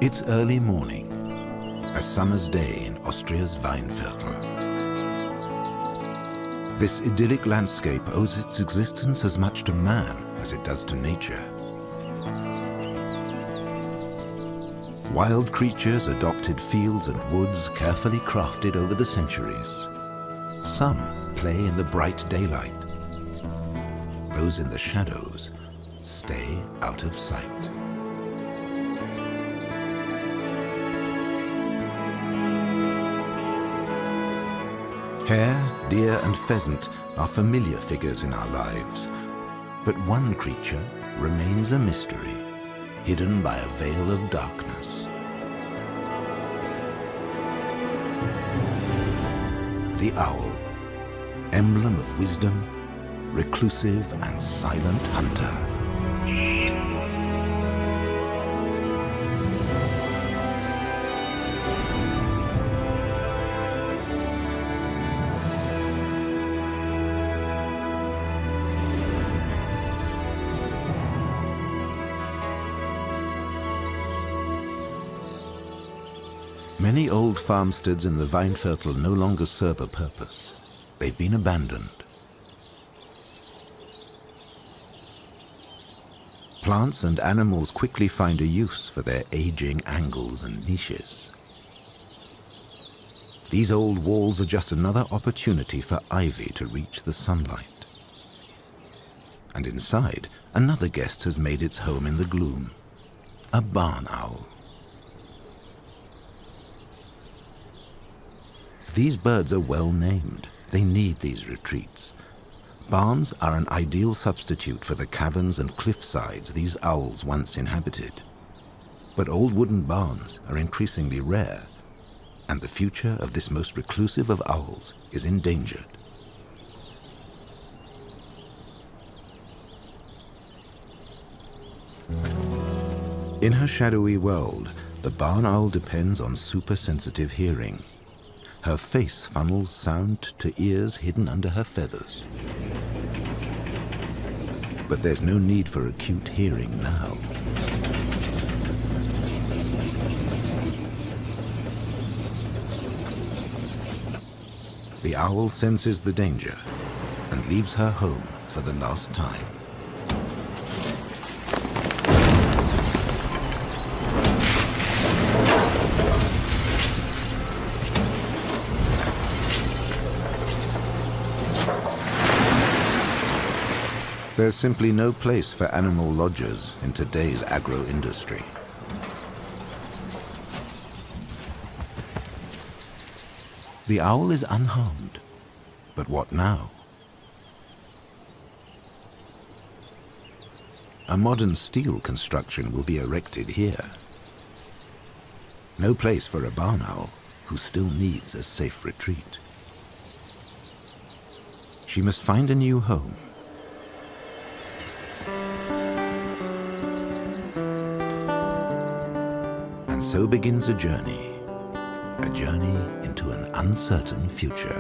It's early morning, a summer's day in Austria's Weinviertel. This idyllic landscape owes its existence as much to man as it does to nature. Wild creatures adopted fields and woods carefully crafted over the centuries. Some play in the bright daylight. Those in the shadows stay out of sight. Hare, deer, and pheasant are familiar figures in our lives, but one creature remains a mystery, hidden by a veil of darkness. The owl, emblem of wisdom, reclusive and silent hunter. Many old farmsteads in the Weinviertel no longer serve a purpose. They've been abandoned. Plants and animals quickly find a use for their aging angles and niches. These old walls are just another opportunity for ivy to reach the sunlight. And inside, another guest has made its home in the gloom, a barn owl. These birds are well named. They need these retreats. Barns are an ideal substitute for the caverns and cliff sides these owls once inhabited. But old wooden barns are increasingly rare, and the future of this most reclusive of owls is endangered. In her shadowy world, the barn owl depends on super-sensitive hearing. Her face funnels sound to ears hidden under her feathers. But there's no need for acute hearing now. The owl senses the danger and leaves her home for the last time. There's simply no place for animal lodgers in today's agro-industry. The owl is unharmed, but what now? A modern steel construction will be erected here. No place for a barn owl who still needs a safe retreat. She must find a new home. And so begins a journey into an uncertain future.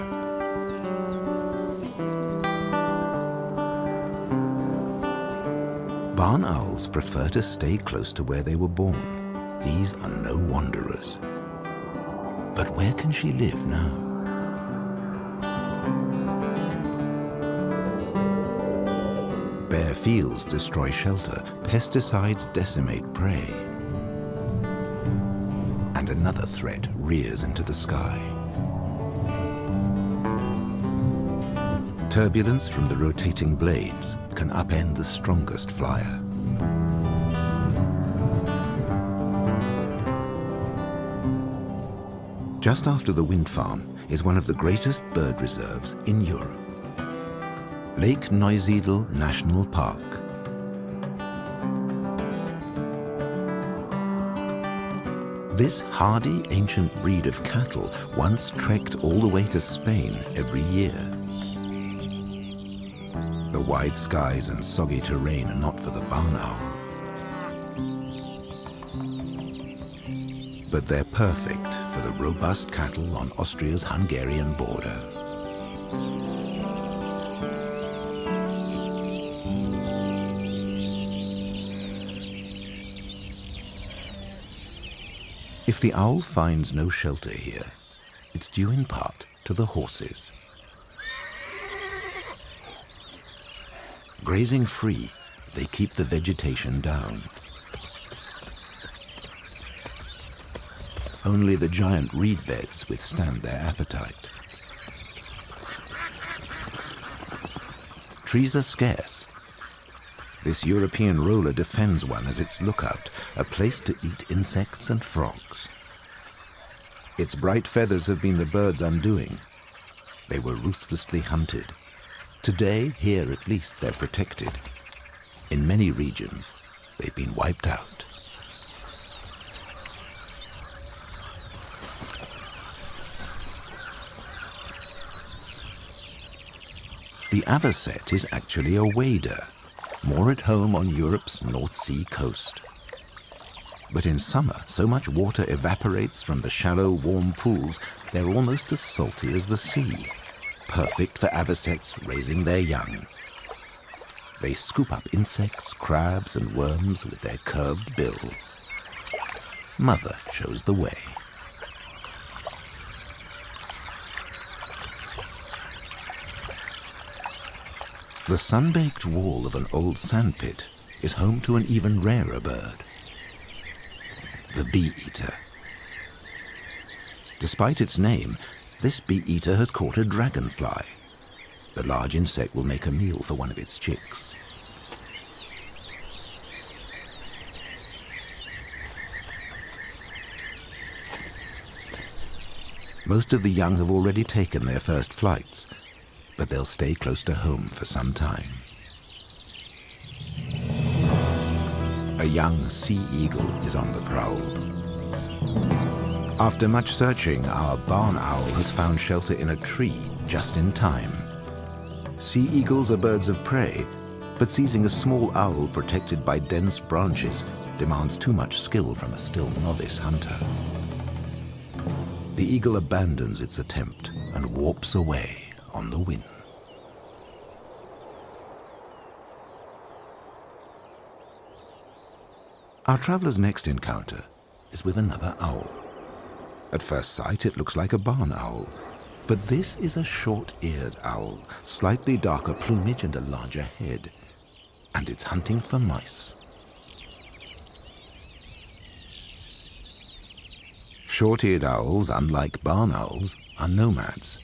Barn owls prefer to stay close to where they were born. These are no wanderers. But where can she live now? Bare fields destroy shelter, pesticides decimate prey. And another threat rears into the sky. Turbulence from the rotating blades can upend the strongest flyer. Just after the wind farm is one of the greatest bird reserves in Europe. Lake Neusiedl National Park. This hardy ancient breed of cattle once trekked all the way to Spain every year. The wide skies and soggy terrain are not for the barn owl. But they're perfect for the robust cattle on Austria's Hungarian border. If the owl finds no shelter here, it's due in part to the horses. Grazing free, they keep the vegetation down. Only the giant reed beds withstand their appetite. Trees are scarce. This European roller defends one as its lookout, a place to eat insects and frogs. Its bright feathers have been the bird's undoing. They were ruthlessly hunted. Today, here at least, they're protected. In many regions, they've been wiped out. The avocet is actually a wader, more at home on Europe's North Sea coast. But in summer, so much water evaporates from the shallow, warm pools, they're almost as salty as the sea, perfect for avocets raising their young. They scoop up insects, crabs, and worms with their curved bill. Mother shows the way. The sun-baked wall of an old sandpit is home to an even rarer bird, the bee-eater. Despite its name, this bee-eater has caught a dragonfly. The large insect will make a meal for one of its chicks. Most of the young have already taken their first flights, but they'll stay close to home for some time. A young sea eagle is on the prowl. After much searching, our barn owl has found shelter in a tree just in time. Sea eagles are birds of prey, but seizing a small owl protected by dense branches demands too much skill from a still novice hunter. The eagle abandons its attempt and warps away on the wind. Our traveler's next encounter is with another owl. At first sight, it looks like a barn owl, but this is a short-eared owl, slightly darker plumage and a larger head, and it's hunting for mice. Short-eared owls, unlike barn owls, are nomads.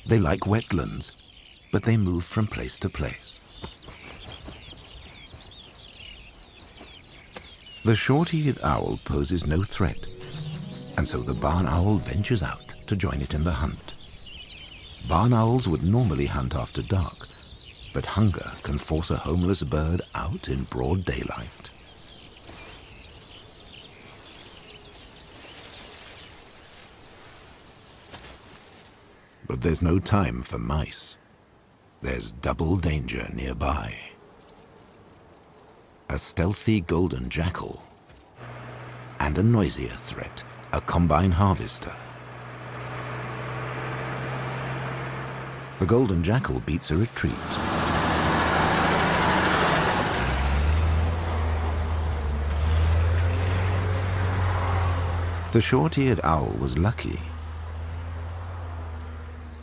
They like wetlands, but they move from place to place. The short-eared owl poses no threat, and so the barn owl ventures out to join it in the hunt. Barn owls would normally hunt after dark, but hunger can force a homeless bird out in broad daylight. But there's no time for mice. There's double danger nearby. A stealthy golden jackal, and a noisier threat, a combine harvester. The golden jackal beats a retreat. The short-eared owl was lucky.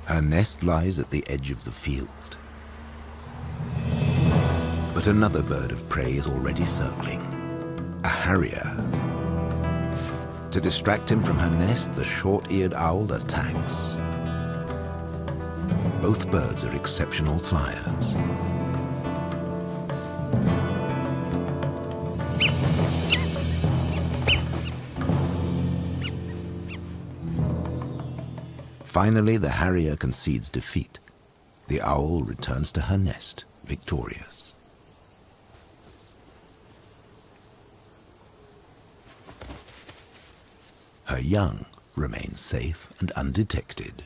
Her nest lies at the edge of the field. But another bird of prey is already circling, a harrier. To distract him from her nest, the short-eared owl attacks. Both birds are exceptional flyers. Finally, the harrier concedes defeat. The owl returns to her nest, victorious. Her young remain safe and undetected.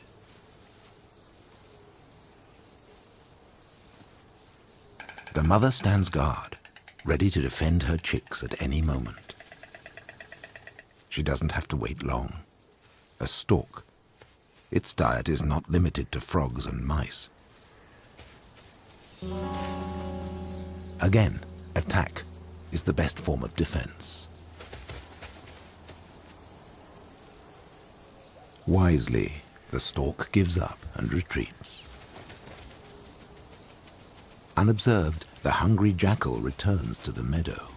The mother stands guard, ready to defend her chicks at any moment. She doesn't have to wait long. A stork. Its diet is not limited to frogs and mice. Again, attack is the best form of defense. Wisely, the stork gives up and retreats. Unobserved, the hungry jackal returns to the meadow.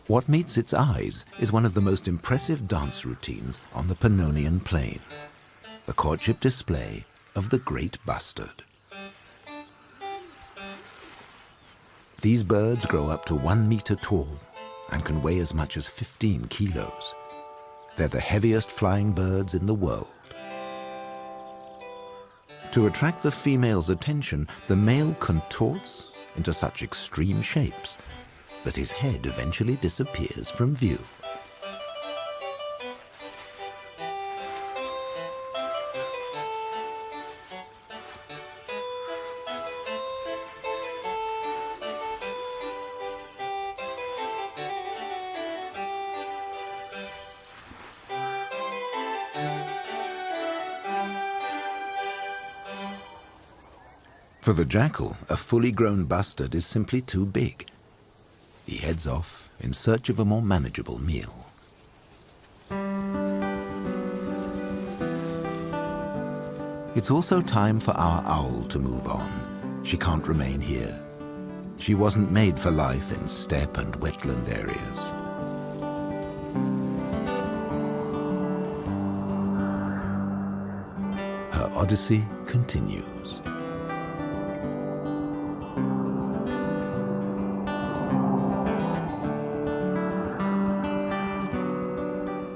What meets its eyes is one of the most impressive dance routines on the Pannonian Plain, the courtship display of the great bustard. These birds grow up to 1 meter tall and can weigh as much as 15 kilos. They're the heaviest flying birds in the world. To attract the female's attention, the male contorts into such extreme shapes that his head eventually disappears from view. For the jackal, a fully grown bustard is simply too big. He heads off in search of a more manageable meal. It's also time for our owl to move on. She can't remain here. She wasn't made for life in steppe and wetland areas. Her odyssey continues.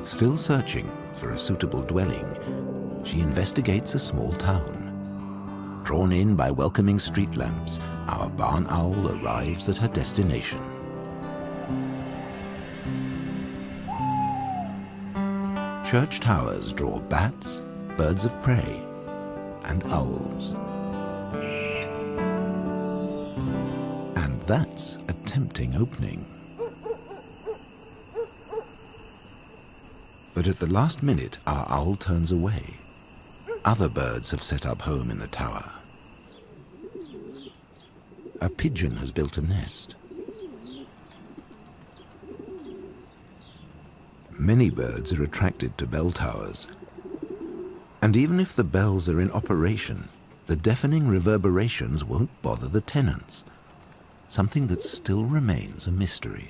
Still searching for a suitable dwelling, she investigates a small town. Drawn in by welcoming street lamps, our barn owl arrives at her destination. Church towers draw bats, birds of prey, and owls. And that's a tempting opening. But at the last minute, our owl turns away. Other birds have set up home in the tower. A pigeon has built a nest. Many birds are attracted to bell towers. And even if the bells are in operation, the deafening reverberations won't bother the tenants, something that still remains a mystery.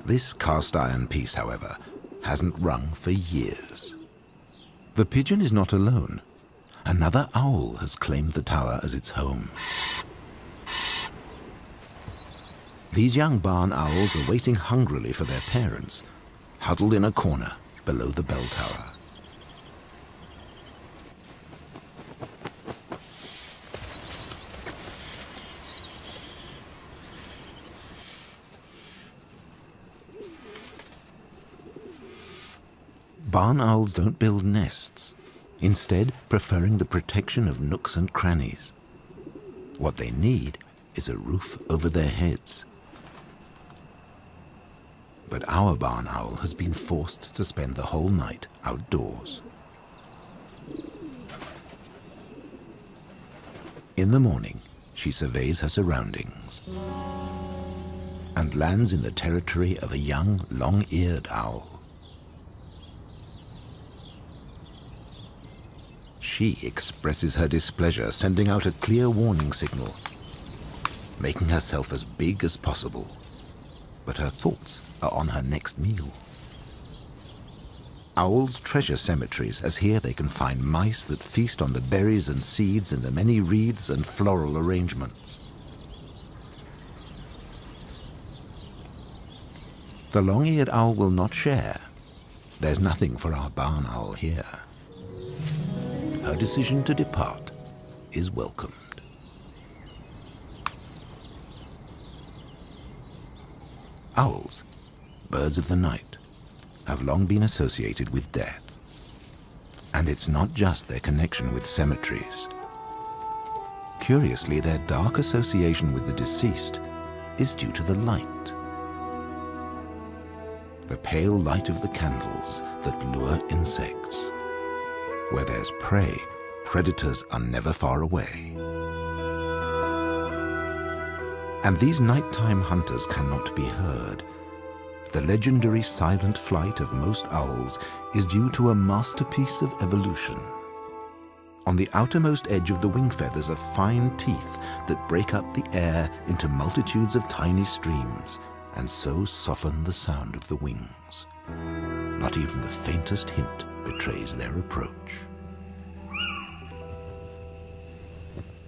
This cast-iron piece, however, hasn't rung for years. The pigeon is not alone. Another owl has claimed the tower as its home. These young barn owls are waiting hungrily for their parents, huddled in a corner below the bell tower. Barn owls don't build nests, instead preferring the protection of nooks and crannies. What they need is a roof over their heads. But our barn owl has been forced to spend the whole night outdoors. In the morning, she surveys her surroundings and lands in the territory of a young, long-eared owl. She expresses her displeasure, sending out a clear warning signal, making herself as big as possible. But her thoughts are on her next meal. Owls treasure cemeteries, as here they can find mice that feast on the berries and seeds in the many wreaths and floral arrangements. The long-eared owl will not share. There's nothing for our barn owl here. Her decision to depart is welcomed. Owls, birds of the night, have long been associated with death. And it's not just their connection with cemeteries. Curiously, their dark association with the deceased is due to the light. The pale light of the candles that lure insects. Where there's prey, predators are never far away. And these nighttime hunters cannot be heard. the legendary silent flight of most owls is due to a masterpiece of evolution. On the outermost edge of the wing feathers are fine teeth that break up the air into multitudes of tiny streams and so soften the sound of the wings. Not even the faintest hint betrays their approach.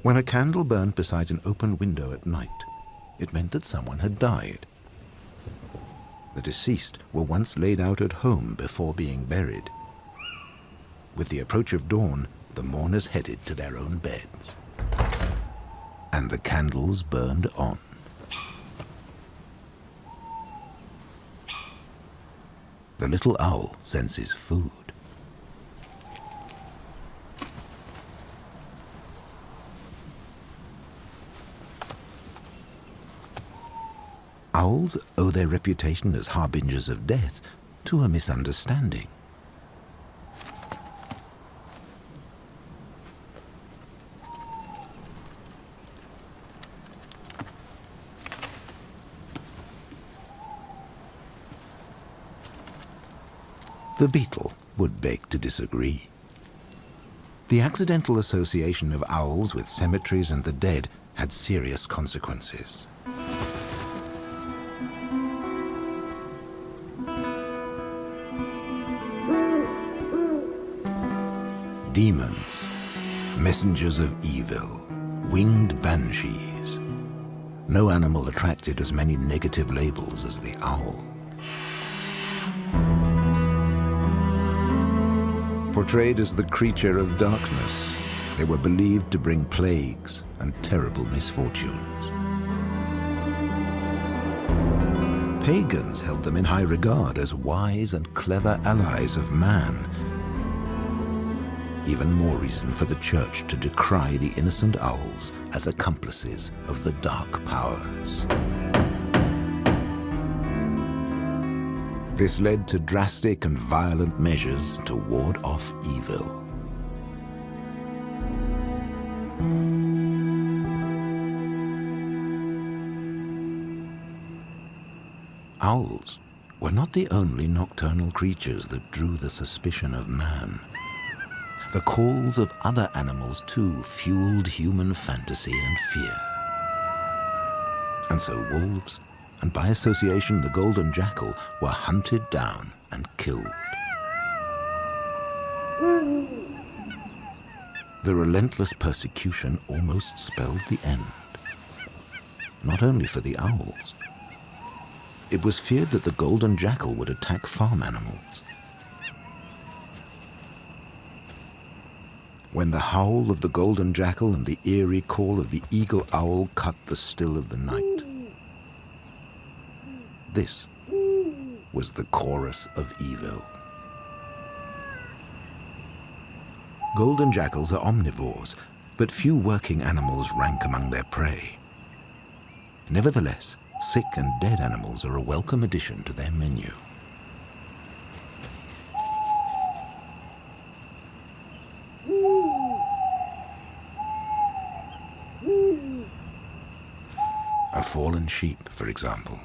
When a candle burned beside an open window at night, it meant that someone had died. The deceased were once laid out at home before being buried. With the approach of dawn, the mourners headed to their own beds. And the candles burned on. The little owl senses food. Owls owe their reputation as harbingers of death to a misunderstanding. The beetle would beg to disagree. The accidental association of owls with cemeteries and the dead had serious consequences. Demons, messengers of evil, winged banshees. No animal attracted as many negative labels as the owl. Portrayed as the creature of darkness, they were believed to bring plagues and terrible misfortunes. Pagans held them in high regard as wise and clever allies of man. Even more reason for the church to decry the innocent owls as accomplices of the dark powers. This led to drastic and violent measures to ward off evil. Owls were not the only nocturnal creatures that drew the suspicion of man. The calls of other animals, too, fueled human fantasy and fear. And so wolves, and by association the golden jackal, were hunted down and killed. The relentless persecution almost spelled the end. Not only for the owls. It was feared that the golden jackal would attack farm animals. When the howl of the golden jackal and the eerie call of the eagle owl cut the still of the night. This was the chorus of evil. Golden jackals are omnivores, but few working animals rank among their prey. Nevertheless, sick and dead animals are a welcome addition to their menu. A fallen sheep, for example.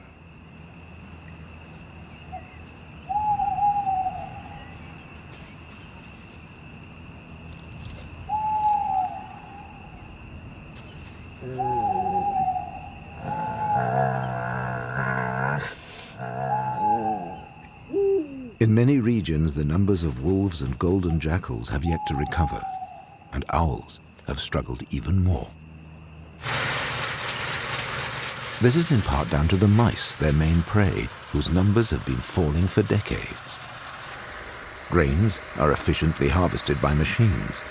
In many regions, the numbers of wolves and golden jackals have yet to recover, and owls have struggled even more. This is in part down to the mice, their main prey, whose numbers have been falling for decades. Grains are efficiently harvested by machines.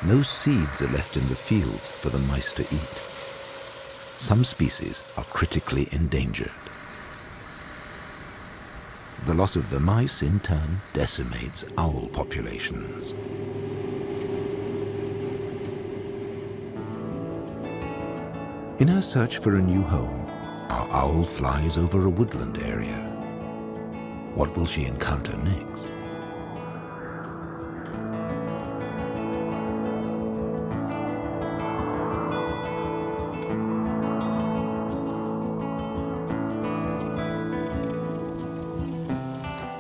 No seeds are left in the fields for the mice to eat. Some species are critically endangered. The loss of the mice, in turn, decimates owl populations. In her search for a new home, our owl flies over a woodland area. What will she encounter next?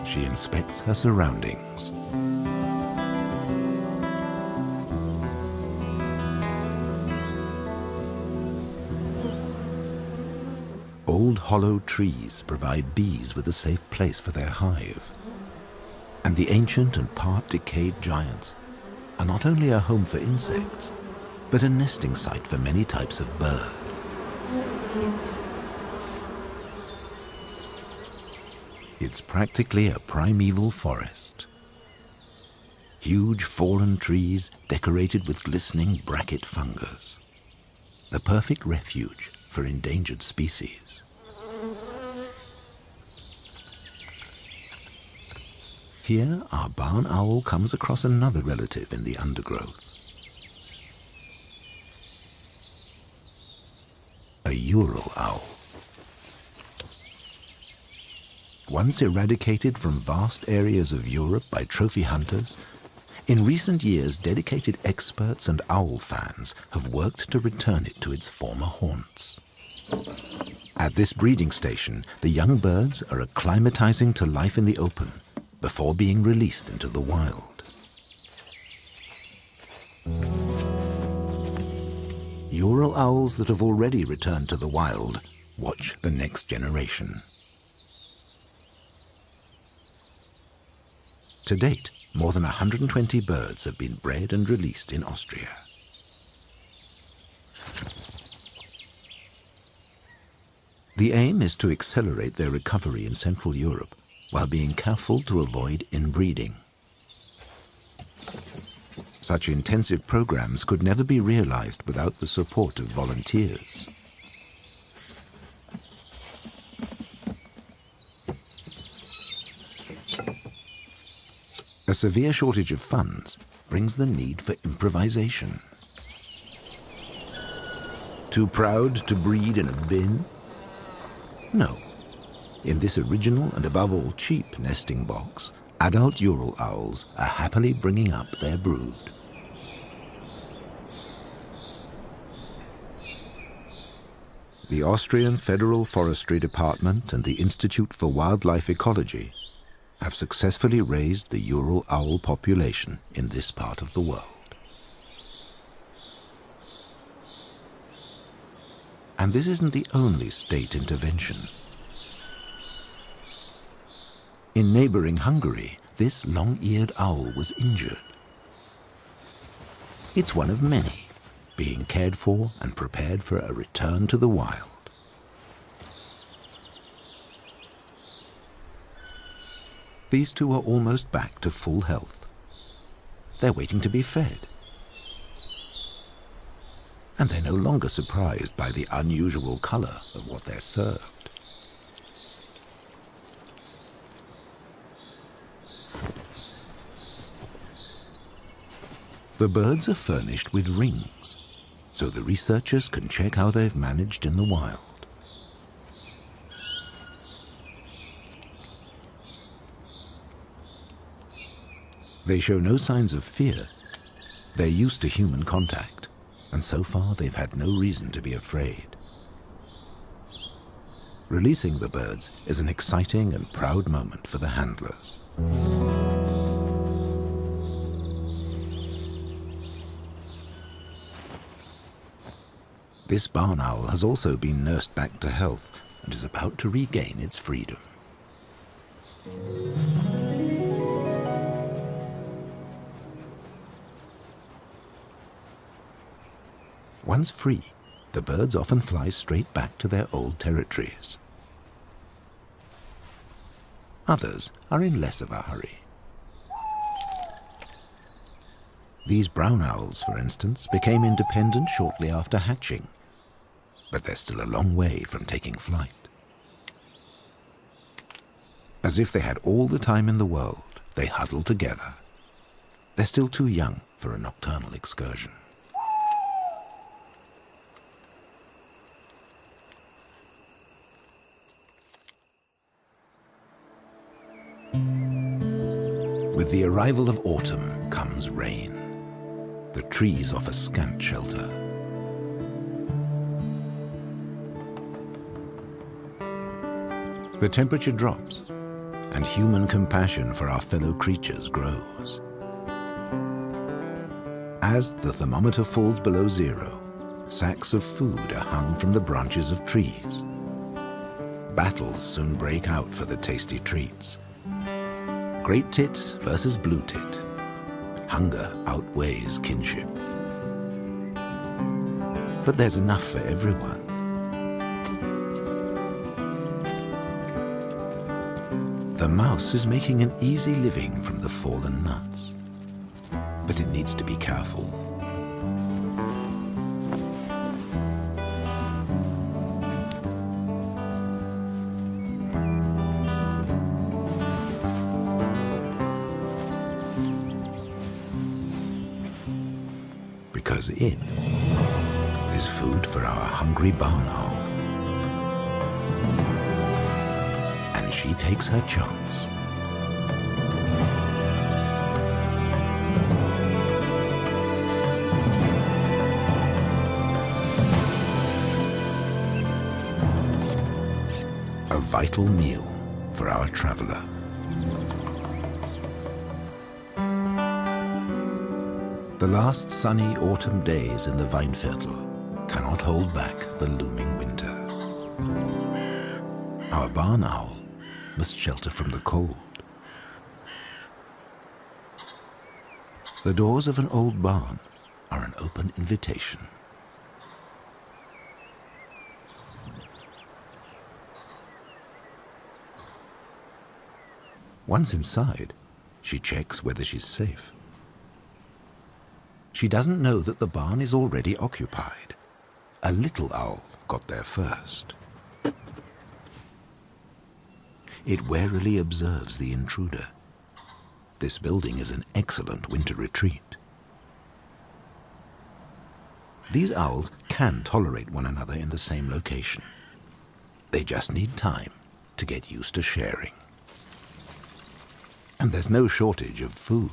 she inspects her surroundings. Old hollow trees provide bees with a safe place for their hive. And the ancient and part-decayed giants are not only a home for insects, but a nesting site for many types of bird. It's practically a primeval forest. Huge fallen trees decorated with glistening bracket fungus. The perfect refuge for endangered species. Here, our barn owl comes across another relative in the undergrowth. A Ural owl. Once eradicated from vast areas of Europe by trophy hunters, in recent years dedicated experts and owl fans have worked to return it to its former haunts. At this breeding station, the young birds are acclimatizing to life in the open before being released into the wild. Ural owls that have already returned to the wild watch the next generation. To date, more than 120 birds have been bred and released in Austria. The aim is to accelerate their recovery in Central Europe while being careful to avoid inbreeding. Such intensive programs could never be realized without the support of volunteers. A severe shortage of funds brings the need for improvisation. Too proud to breed in a bin? No. In this original and above all cheap nesting box, adult Ural owls are happily bringing up their brood. The Austrian Federal Forestry Department and the Institute for Wildlife Ecology have successfully raised the Ural owl population in this part of the world. And this isn't the only state intervention. In neighboring Hungary, this long-eared owl was injured. It's one of many, being cared for and prepared for a return to the wild. These two are almost back to full health. They're waiting to be fed. And they're no longer surprised by the unusual color of what they're served. The birds are furnished with rings, so the researchers can check how they've managed in the wild. They show no signs of fear. They're used to human contact, and so far they've had no reason to be afraid. Releasing the birds is an exciting and proud moment for the handlers. This barn owl has also been nursed back to health and is about to regain its freedom. Once free, the birds often fly straight back to their old territories. Others are in less of a hurry. These brown owls, for instance, became independent shortly after hatching, but they're still a long way from taking flight. As if they had all the time in the world, they huddle together. They're still too young for a nocturnal excursion. With the arrival of autumn comes rain. The trees offer scant shelter. The temperature drops, and human compassion for our fellow creatures grows. As the thermometer falls below zero, sacks of food are hung from the branches of trees. Battles soon break out for the tasty treats. Great tit versus blue tit. Hunger outweighs kinship. But there's enough for everyone. The mouse is making an easy living from the fallen nuts, but it needs to be careful. Because it is food for our hungry barn owl. And she takes her chance. A vital meal for our traveler. The last sunny autumn days in the Weinviertel cannot hold back the looming winter. Our barn owl must shelter from the cold. The doors of an old barn are an open invitation. Once inside, she checks whether she's safe. She doesn't know that the barn is already occupied. A little owl got there first. It warily observes the intruder. This building is an excellent winter retreat. These owls can tolerate one another in the same location. They just need time to get used to sharing. And there's no shortage of food.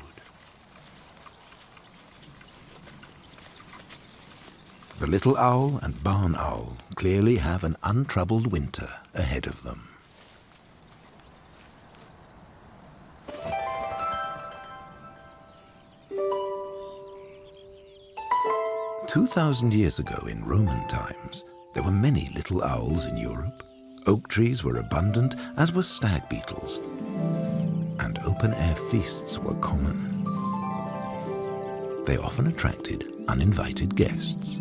The little owl and barn owl clearly have an untroubled winter ahead of them. "2,000 years ago in Roman times, there were many little owls in Europe. Oak trees were abundant, as were stag beetles, and open-air feasts were common. They often attracted uninvited guests.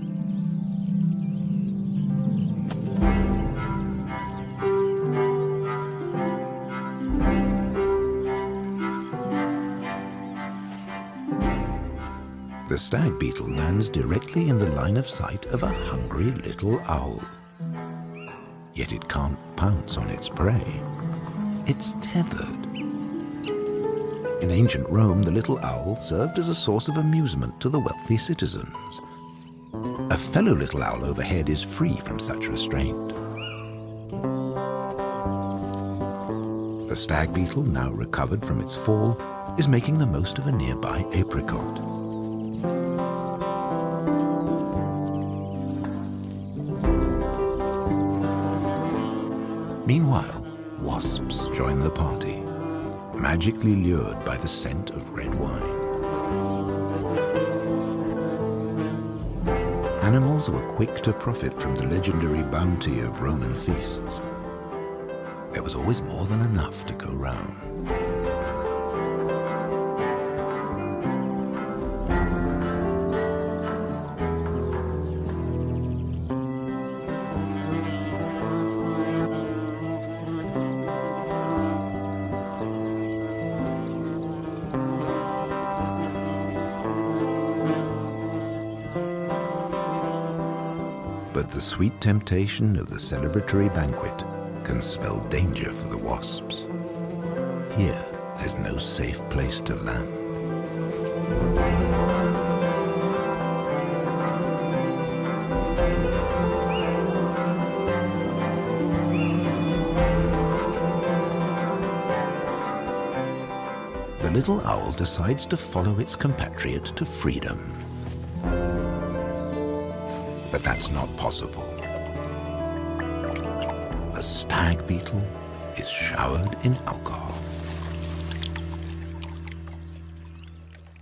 The stag beetle lands directly in the line of sight of a hungry little owl. Yet it can't pounce on its prey. It's tethered. In ancient Rome, the little owl served as a source of amusement to the wealthy citizens. A fellow little owl overhead is free from such restraint. The stag beetle, now recovered from its fall, is making the most of a nearby apricot. Meanwhile, wasps join the party, magically lured by the scent of red wine. Animals were quick to profit from the legendary bounty of Roman feasts. There was always more than enough to go round. But the sweet temptation of the celebratory banquet can spell danger for the wasps. Here, there's no safe place to land. The little owl decides to follow its compatriot to freedom. But that's not possible. The stag beetle is showered in alcohol.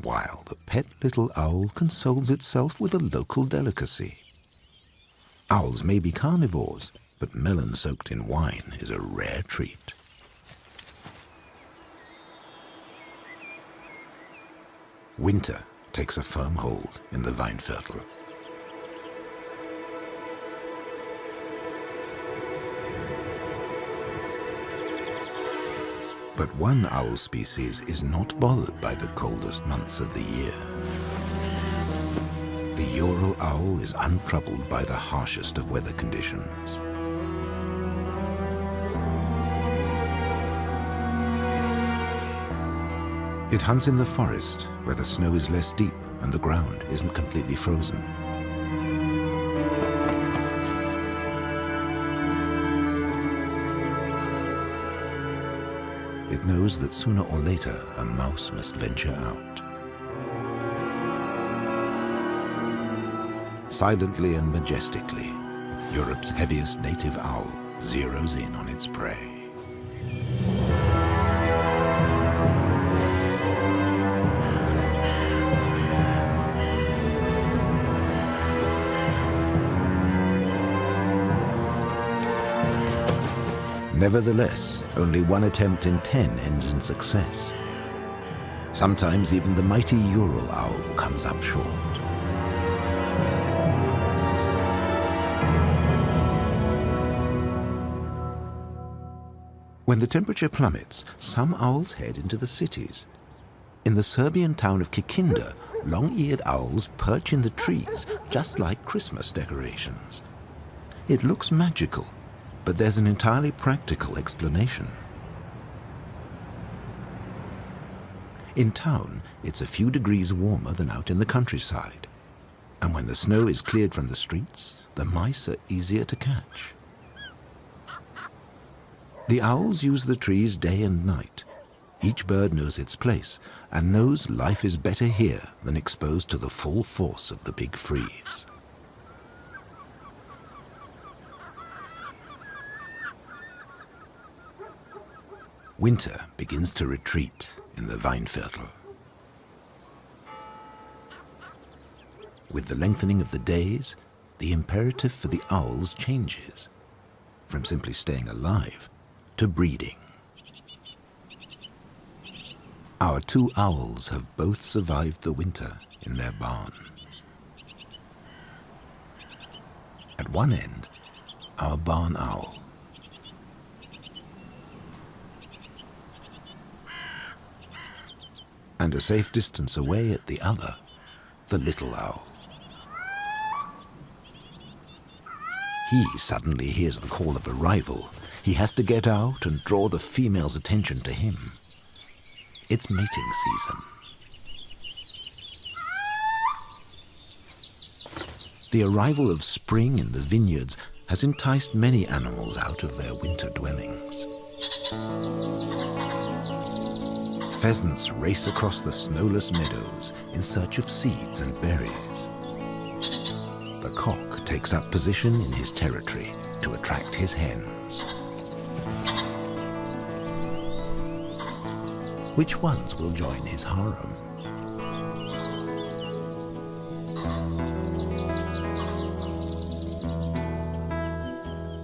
While the pet little owl consoles itself with a local delicacy. Owls may be carnivores, but melon soaked in wine is a rare treat. Winter takes a firm hold in the Weinviertel. But one owl species is not bothered by the coldest months of the year. The Ural owl is untroubled by the harshest of weather conditions. It hunts in the forest, where the snow is less deep and the ground isn't completely frozen. It knows that sooner or later a mouse must venture out. Silently and majestically, Europe's heaviest native owl zeroes in on its prey. Nevertheless, only one attempt in 10 ends in success. Sometimes even the mighty Ural owl comes up short. When the temperature plummets, some owls head into the cities. In the Serbian town of Kikinda, long-eared owls perch in the trees, just like Christmas decorations. It looks magical, but there's an entirely practical explanation. In town, it's a few degrees warmer than out in the countryside. And when the snow is cleared from the streets, the mice are easier to catch. The owls use the trees day and night. Each bird knows its place and knows life is better here than exposed to the full force of the big freeze. Winter begins to retreat in the Weinviertel. With the lengthening of the days, the imperative for the owls changes, from simply staying alive to breeding. Our two owls have both survived the winter in their barn. At one end, our barn owl. And a safe distance away at the other, the little owl. He suddenly hears the call of a rival. He has to get out and draw the female's attention to him. It's mating season. The arrival of spring in the vineyards has enticed many animals out of their winter dwellings. Pheasants race across the snowless meadows in search of seeds and berries. The cock takes up position in his territory to attract his hens. Which ones will join his harem?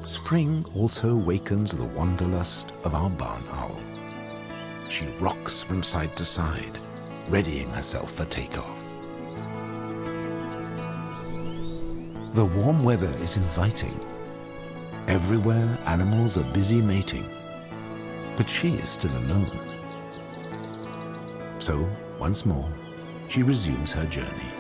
Spring also wakens the wanderlust of our barn owl. She rocks from side to side, readying herself for takeoff. The warm weather is inviting. Everywhere, animals are busy mating, but she is still alone. So, once more, she resumes her journey.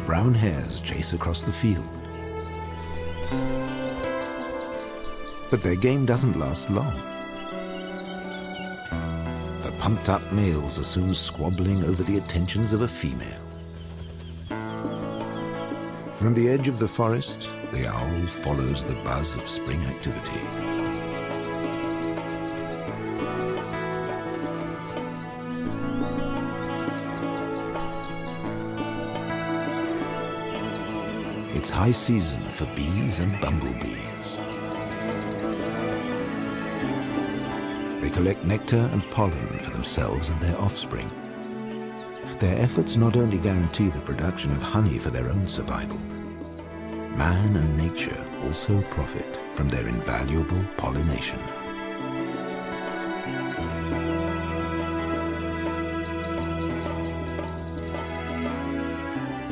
Brown hares chase across the field. But their game doesn't last long. The pumped-up males are soon squabbling over the attentions of a female. From the edge of the forest, the owl follows the buzz of spring activity. It's high season for bees and bumblebees. They collect nectar and pollen for themselves and their offspring. Their efforts not only guarantee the production of honey for their own survival, man and nature also profit from their invaluable pollination.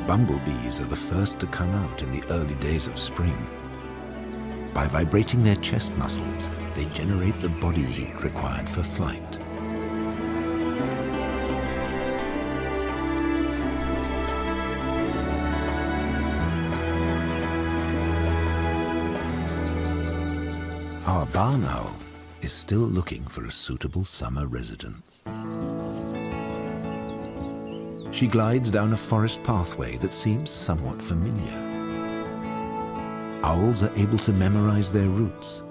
Bumblebees are the first to come out in the early days of spring. By vibrating their chest muscles, they generate the body heat required for flight. Our barn owl is still looking for a suitable summer residence. She glides down a forest pathway that seems somewhat familiar. Owls are able to memorize their routes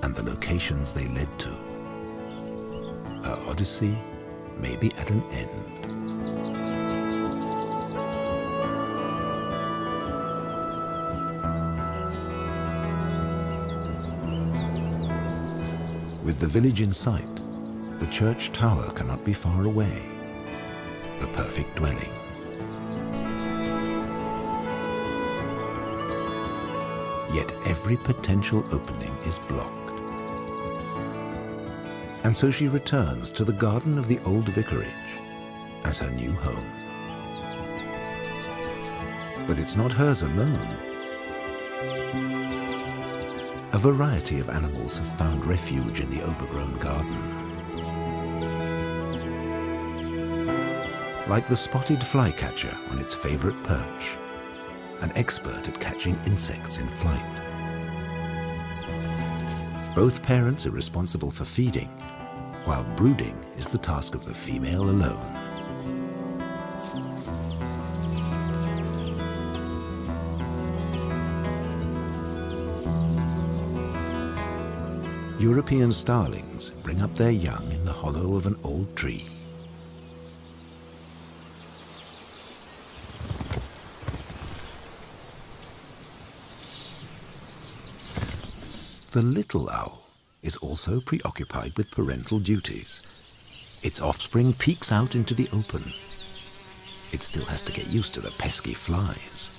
and the locations they led to. Her odyssey may be at an end. With the village in sight, the church tower cannot be far away. The perfect dwelling. Yet every potential opening is blocked. And so she returns to the garden of the old vicarage as her new home. But it's not hers alone. A variety of animals have found refuge in the overgrown garden. Like the spotted flycatcher on its favorite perch, an expert at catching insects in flight. Both parents are responsible for feeding, while brooding is the task of the female alone. European starlings bring up their young in the hollow of an old tree. The little owl is also preoccupied with parental duties. Its offspring peeks out into the open. It still has to get used to the pesky flies.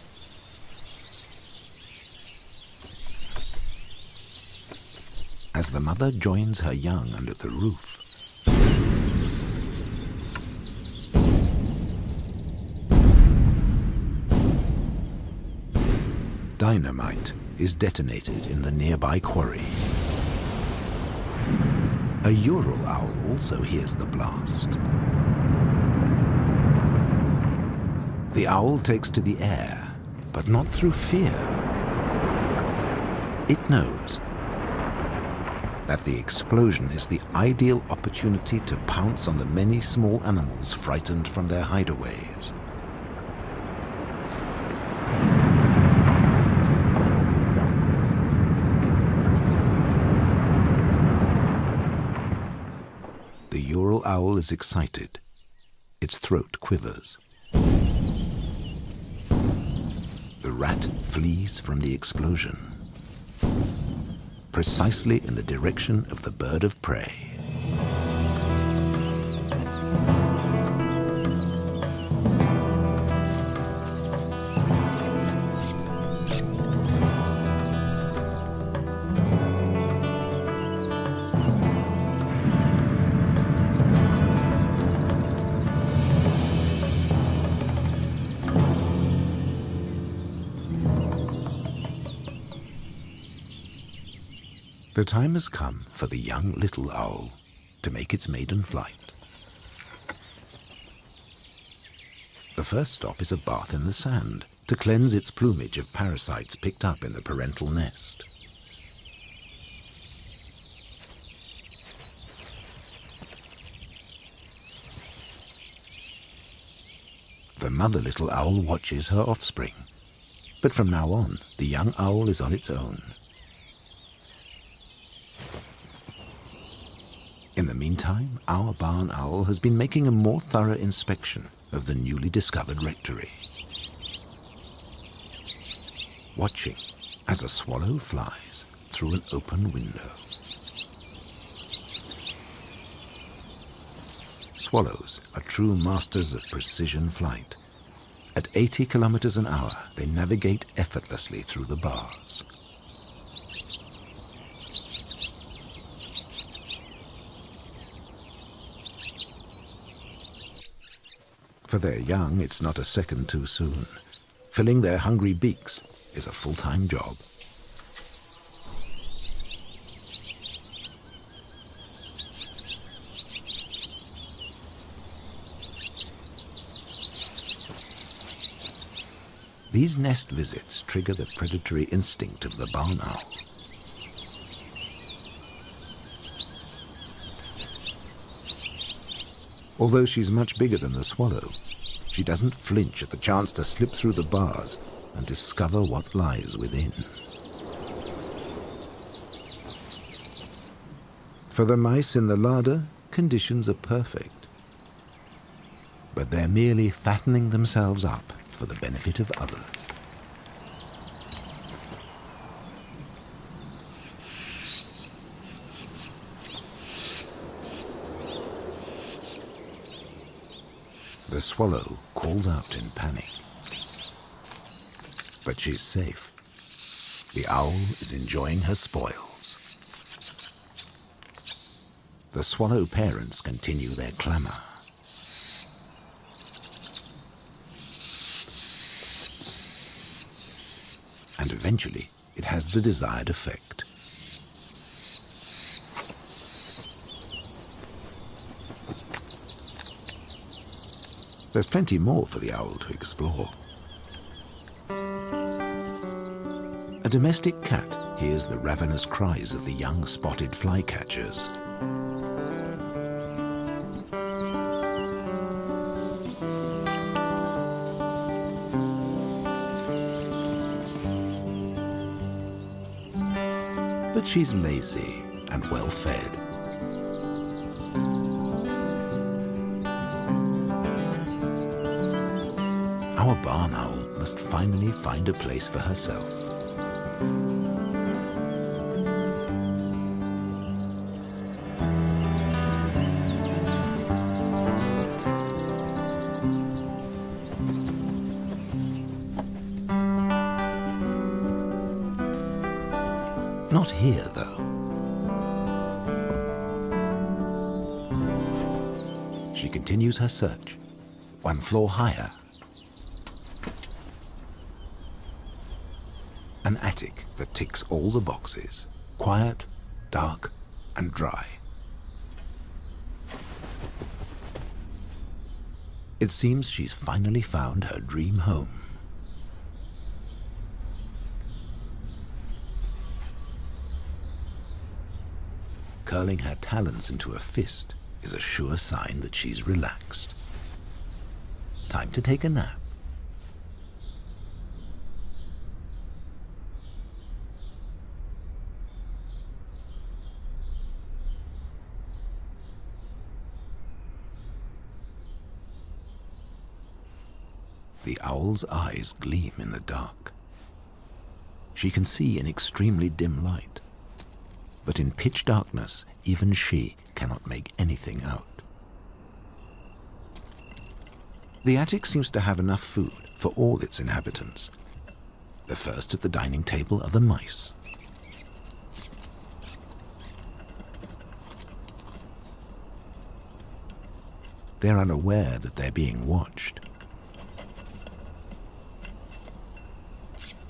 As the mother joins her young under the roof, dynamite is detonated in the nearby quarry. A Ural owl also hears the blast. The owl takes to the air, but not through fear. It knows that the explosion is the ideal opportunity to pounce on the many small animals frightened from their hideaways. The Ural owl is excited. Its throat quivers. The rat flees from the explosion, precisely in the direction of the bird of prey. The time has come for the young little owl to make its maiden flight. The first stop is a bath in the sand to cleanse its plumage of parasites picked up in the parental nest. The mother little owl watches her offspring, but from now on, the young owl is on its own. In the meantime, our barn owl has been making a more thorough inspection of the newly discovered rectory. watching as a swallow flies through an open window. Swallows are true masters of precision flight. At 80 kilometers an hour, they navigate effortlessly through the bars. For their young, it's not a second too soon. Filling their hungry beaks is a full-time job. These nest visits trigger the predatory instinct of the barn owl. Although she's much bigger than the swallow, she doesn't flinch at the chance to slip through the bars and discover what lies within. For the mice in the larder, conditions are perfect. But they're merely fattening themselves up for the benefit of others. The swallow calls out in panic. But she's safe. The owl is enjoying her spoils. The swallow parents continue their clamor. And eventually, it has the desired effect. There's plenty more for the owl to explore. A domestic cat hears the ravenous cries of the young spotted flycatchers. But she's lazy and well fed. Our barn owl must finally find a place for herself. Not here, though. She continues her search, one floor higher. An attic that ticks all the boxes. Quiet, dark, and dry. It seems she's finally found her dream home. Curling her talons into a fist is a sure sign that she's relaxed. Time to take a nap. The owl's eyes gleam in the dark. She can see in extremely dim light, but in pitch darkness, even she cannot make anything out. The attic seems to have enough food for all its inhabitants. The first at the dining table are the mice. They're unaware that they're being watched.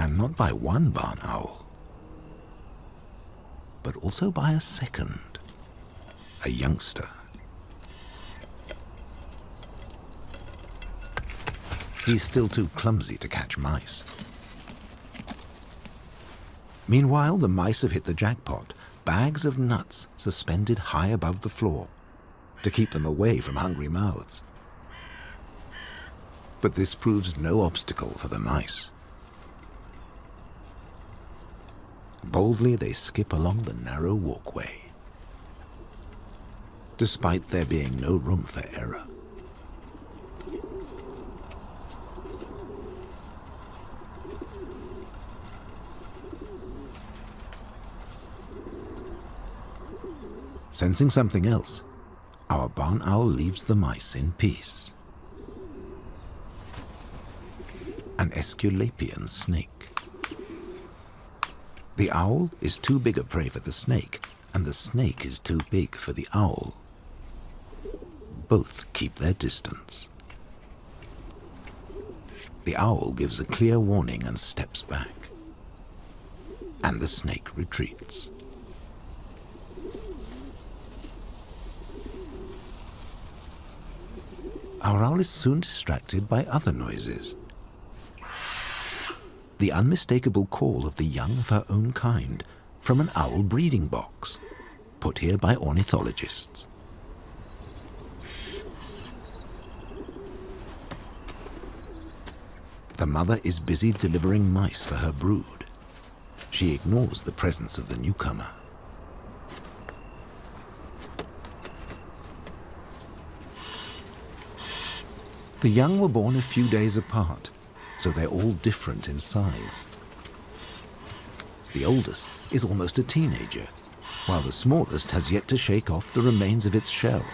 And not by one barn owl, but also by a second, a youngster. He's still too clumsy to catch mice. Meanwhile, the mice have hit the jackpot, bags of nuts suspended high above the floor to keep them away from hungry mouths. But this proves no obstacle for the mice. Boldly they skip along the narrow walkway, despite there being no room for error. Sensing something else, our barn owl leaves the mice in peace. An Aesculapian snake. The owl is too big a prey for the snake, and the snake is too big for the owl. Both keep their distance. The owl gives a clear warning and steps back, and the snake retreats. Our owl is soon distracted by other noises. The unmistakable call of the young of her own kind from an owl breeding box, put here by ornithologists. The mother is busy delivering mice for her brood. She ignores the presence of the newcomer. The young were born a few days apart, so they're all different in size. The oldest is almost a teenager, while the smallest has yet to shake off the remains of its shell.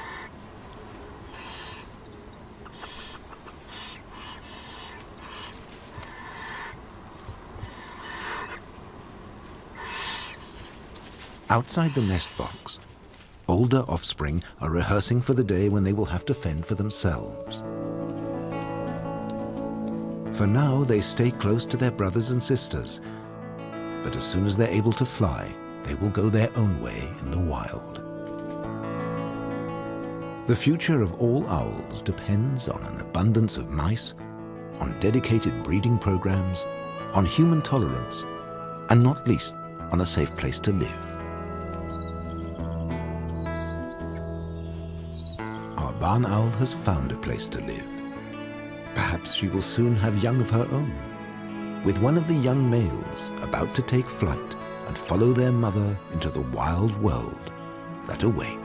Outside the nest box, older offspring are rehearsing for the day when they will have to fend for themselves. For now, they stay close to their brothers and sisters, but as soon as they're able to fly, they will go their own way in the wild. The future of all owls depends on an abundance of mice, on dedicated breeding programs, on human tolerance, and not least on a safe place to live. Our barn owl has found a place to live. Perhaps she will soon have young of her own, with one of the young males about to take flight and follow their mother into the wild world that awaits.